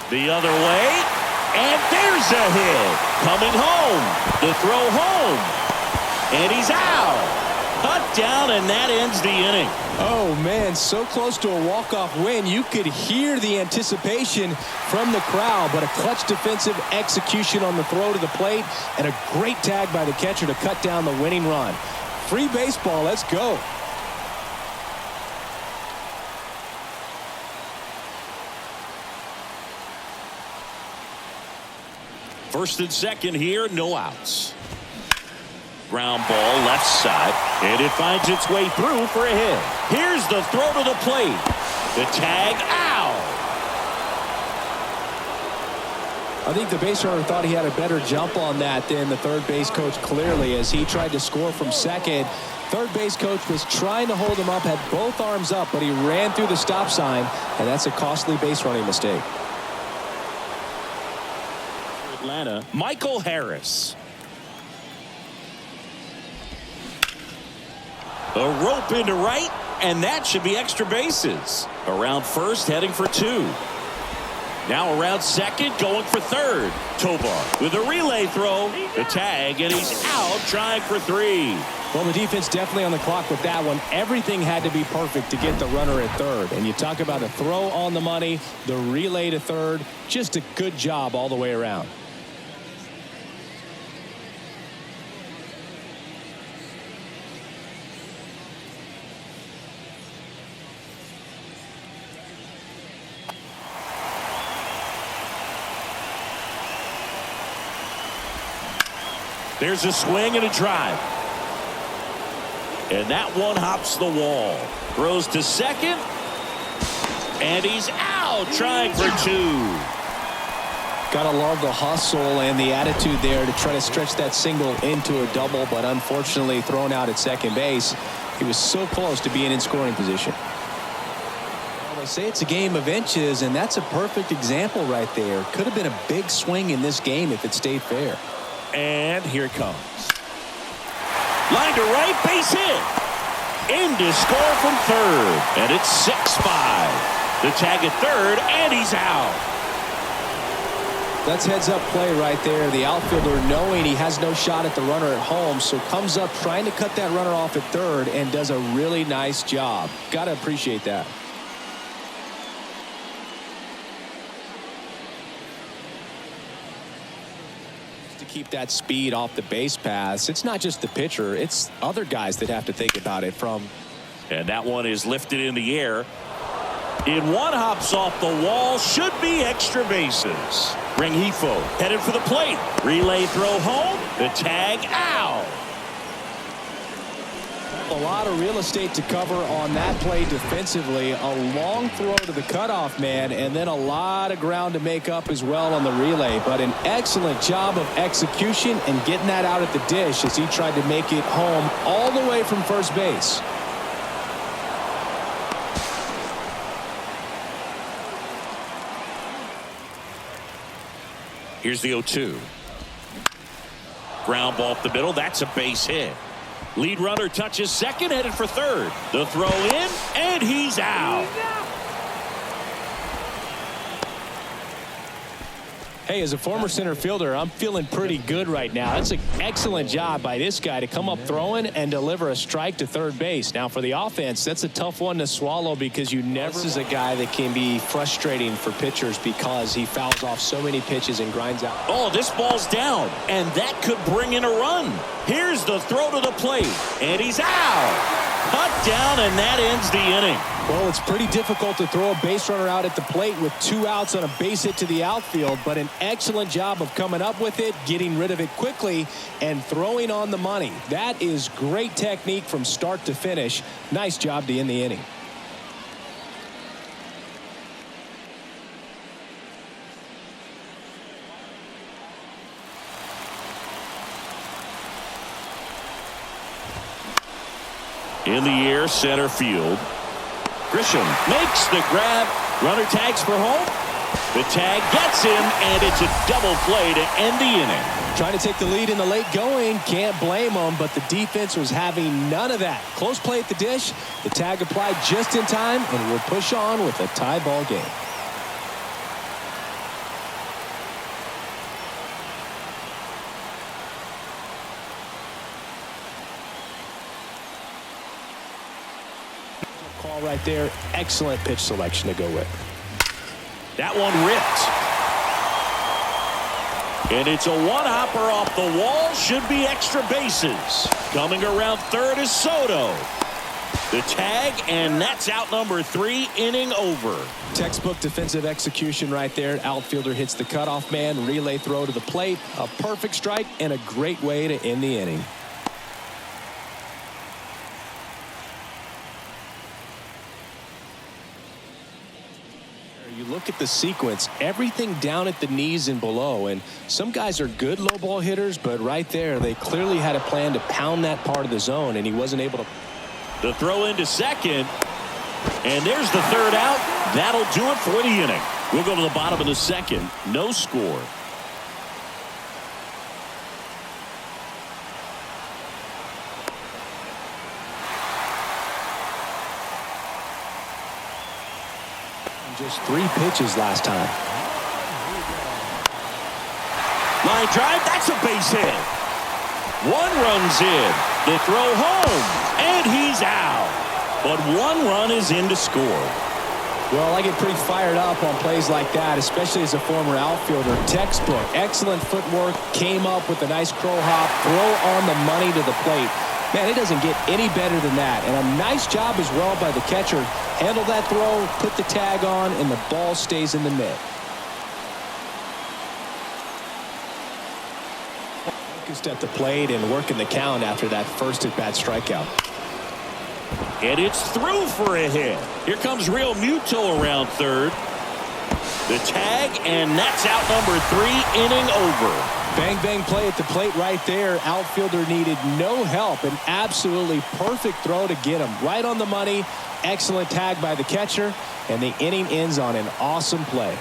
The other way, and there's a hit. Coming home, the throw home, and he's out. Cut down, and that ends the inning. Oh, man, so close to a walk-off win. You could hear the anticipation from the crowd, but a clutch defensive execution on the throw to the plate and a great tag by the catcher to cut down the winning run. Free baseball, let's go. First and second here, no outs. Ground ball left side, and it finds its way through for a hit. Here's the throw to the plate. The tag out. I think the base runner thought he had a better jump on that than the third base coach, clearly, as he tried to score from second. Third base coach was trying to hold him up, had both arms up, but he ran through the stop sign, and that's a costly base running mistake. Atlanta, Michael Harris. A rope into right, and that should be extra bases. Around first, heading for two. Now around second, going for third. Tovar with a relay throw. The tag, and he's out trying for three. Well, the defense definitely on the clock with that one. Everything had to be perfect to get the runner at third. And you talk about a throw on the money, the relay to third. Just a good job all the way around. There's a swing and a drive. And that one hops the wall. Throws to second. And he's out trying for two. Gotta love the hustle and the attitude there to try to stretch that single into a double, but unfortunately thrown out at second base. He was so close to being in scoring position. Well, they say it's a game of inches, and that's a perfect example right there. Could have been a big swing in this game if it stayed fair. And here it comes. Line to right, base hit. In to score from third. And it's 6-5. The tag at third, and he's out. That's heads-up play right there. The outfielder knowing he has no shot at the runner at home, so comes up trying to cut that runner off at third and does a really nice job. Got to appreciate that. Keep that speed off the base paths. It's not just the pitcher, it's other guys that have to think about it from. And that one is lifted in the air. In one hops off the wall, should be extra bases. Rengifo headed for the plate. Relay throw home. The tag out. A lot of real estate to cover on that play defensively. A long throw to the cutoff man, and then a lot of ground to make up as well on the relay. But an excellent job of execution and getting that out at the dish as he tried to make it home all the way from first base. Here's the 0-2. Ground ball up the middle. That's a base hit. Lead runner touches second, headed for third. The throw in, and he's out. Hey, as a former center fielder, I'm feeling pretty good right now. That's an excellent job by this guy to come up throwing and deliver a strike to third base. Now, for the offense, that's a tough one to swallow because you never. This is a guy that can be frustrating for pitchers because he fouls off so many pitches and grinds out. Oh, this ball's down, and that could bring in a run. Here's the throw to the plate, and he's out. Cut down, and that ends the inning. Well, it's pretty difficult to throw a base runner out at the plate with 2 outs on a base hit to the outfield, but an excellent job of coming up with it, getting rid of it quickly, and throwing on the money. That is great technique from start to finish. Nice job to end the inning. In the air, center field. Grisham makes the grab. Runner tags for home. The tag gets him, and it's a double play to end the inning. Trying to take the lead in the late going. Can't blame them, but the defense was having none of that. Close play at the dish. The tag applied just in time, and we'll push on with a tie ball game. right there. Excellent pitch selection to go with. That one ripped. And it's a one-hopper off the wall. Should be extra bases. Coming around third is Soto. The tag, and that's out number 3, inning over. Textbook defensive execution right there. Outfielder hits the cutoff man. Relay throw to the plate. A perfect strike and a great way to end the inning. You look at the sequence, everything down at the knees and below, and some guys are good low ball hitters, but right there they clearly had a plan to pound that part of the zone, and he wasn't able to. The throw into second, and there's the third out. That'll do it for the inning. We'll go to the bottom of the second. No score. Just 3 pitches last time. Line drive, that's a base hit. 1 runs in. The throw home, and he's out. But 1 run is in to score. Well, I get pretty fired up on plays like that, especially as a former outfielder. Textbook, excellent footwork, came up with a nice crow hop, throw on the money to the plate. Man, it doesn't get any better than that. And a nice job as well by the catcher. Handle that throw, put the tag on, and the ball stays in the net. Focused at the plate and working the count after that first at-bat strikeout. And it's through for a hit. Here comes Real Muto around third. The tag, and that's out number 3, inning over. Bang, bang play at the plate right there. Outfielder needed no help. An absolutely perfect throw to get him right on the money. Excellent tag by the catcher, and the inning ends on an awesome play.